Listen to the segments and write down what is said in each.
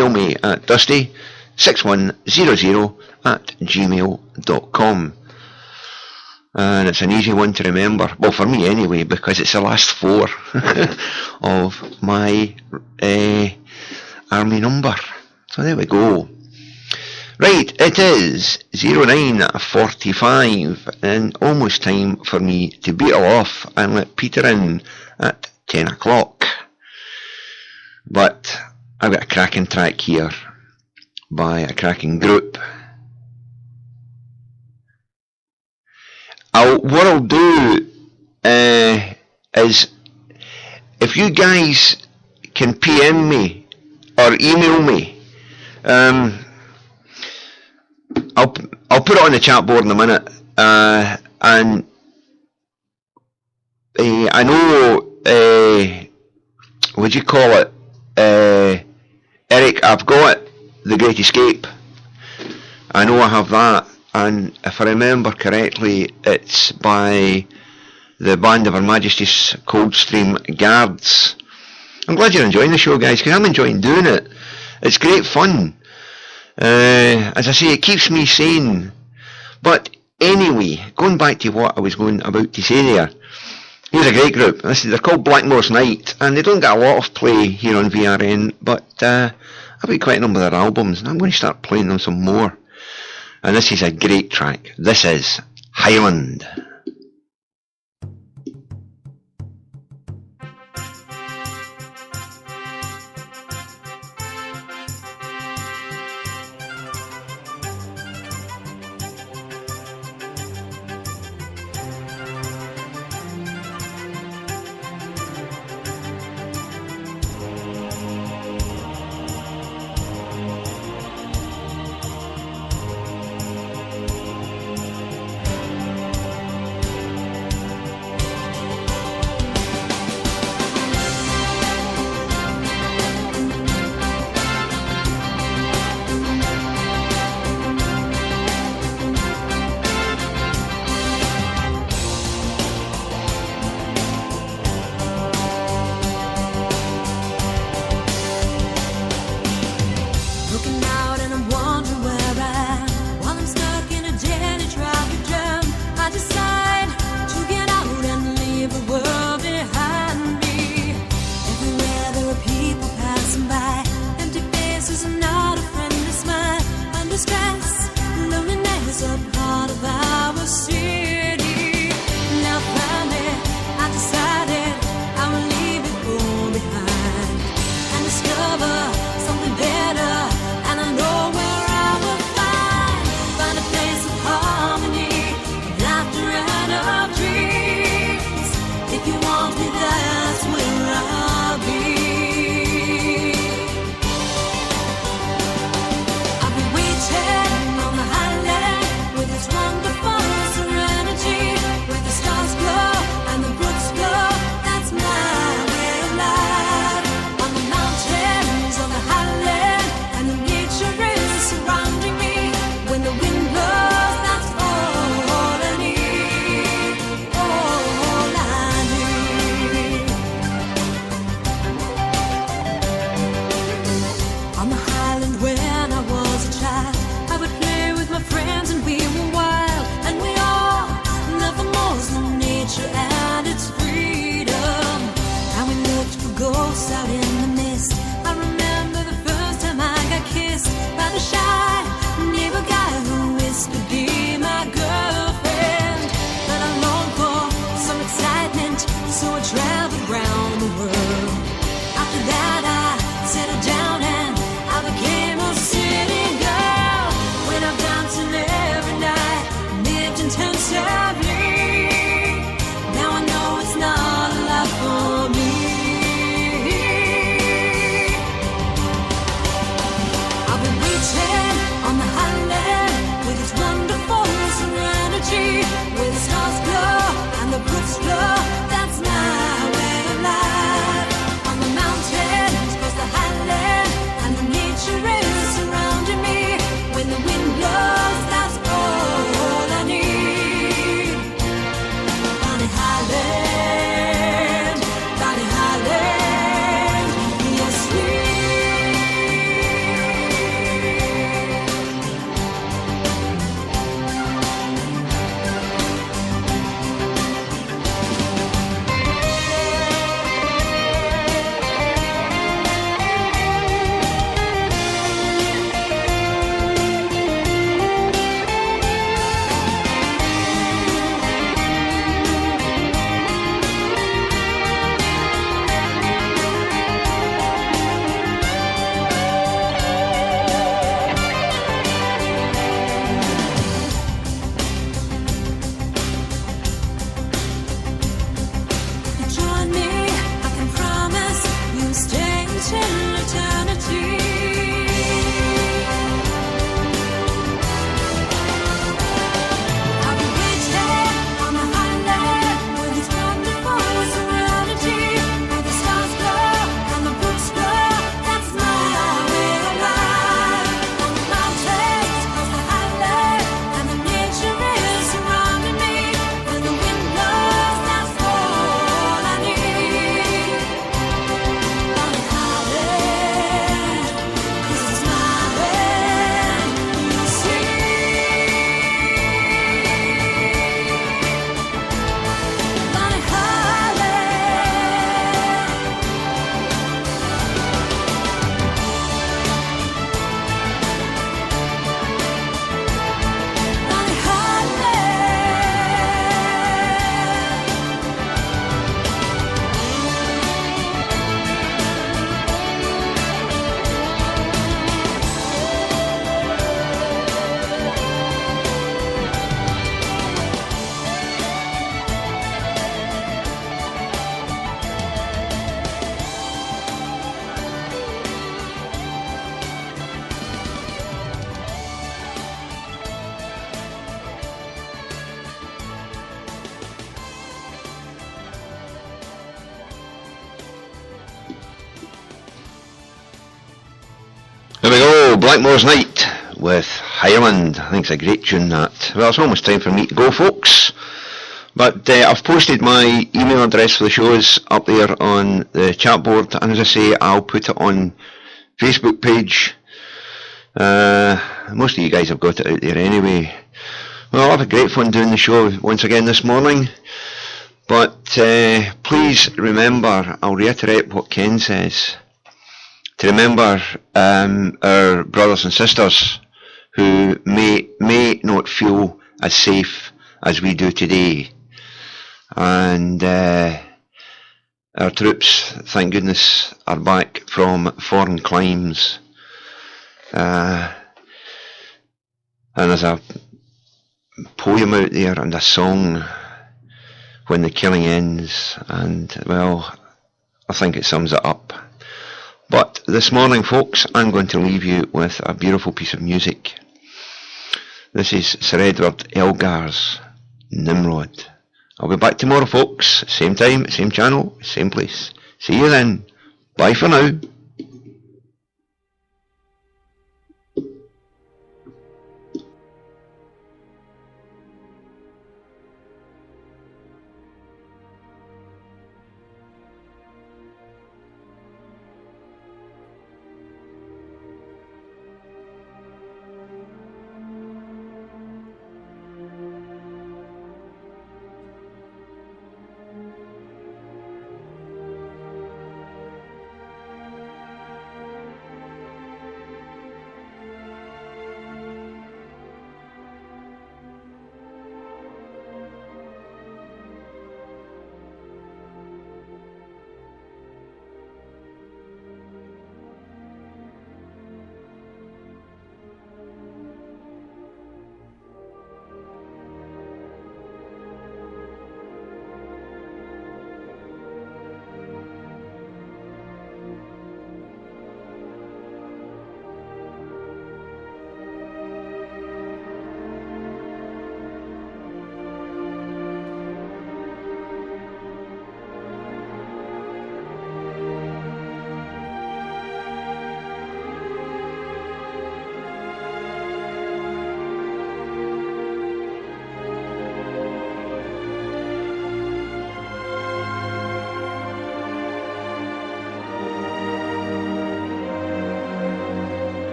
email me at dusty6100@gmail.com. And it's an easy one to remember, well, for me anyway, because it's the last 4 of my army number. So there we go. Right, it is 09:45 and almost time for me to beetle off and let Peter in at 10 o'clock. But I've got a cracking track here by a cracking group. What I'll do is, if you guys can PM me or email me, I'll put it on the chat board in a minute, and I know, what do you call it, Eric, I've got The Great Escape. I know I have that, and if I remember correctly, it's by the Band of Her Majesty's Coldstream Guards. I'm glad you're enjoying the show, guys, because I'm enjoying doing it. It's great fun. As I say, it keeps me sane. But anyway, going back to what I was going about to say there, here's a great group. They're called Blackmore's Night, and they don't get a lot of play here on VRN, but I've got quite a number of their albums, and I'm going to start playing them some more. And this is a great track. This is Highland. There we go, Blackmore's Night with Highland. I think it's a great tune, that. Well, it's almost time for me to go, folks. But I've posted my email address for the shows up there on the chat board, and as I say, I'll put it on Facebook page. Most of you guys have got it out there anyway. Well, I've had great fun doing the show once again this morning. But please remember, I'll reiterate what Ken says, to remember our brothers and sisters who may not feel as safe as we do today. And our troops, thank goodness, are back from foreign climes. And there's a poem out there and a song, When the Killing Ends, and well, I think it sums it up. But this morning, folks, I'm going to leave you with a beautiful piece of music. This is Sir Edward Elgar's Nimrod. I'll be back tomorrow, folks. Same time, same channel, same place. See you then. Bye for now.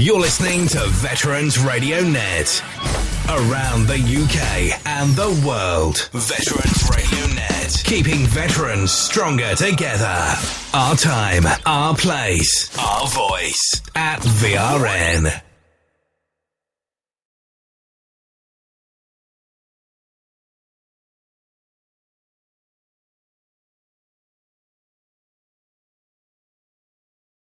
You're listening to Veterans Radio Net. Around the UK and the world. Veterans Radio Net. Keeping veterans stronger together. Our time, our place, our voice. At VRN.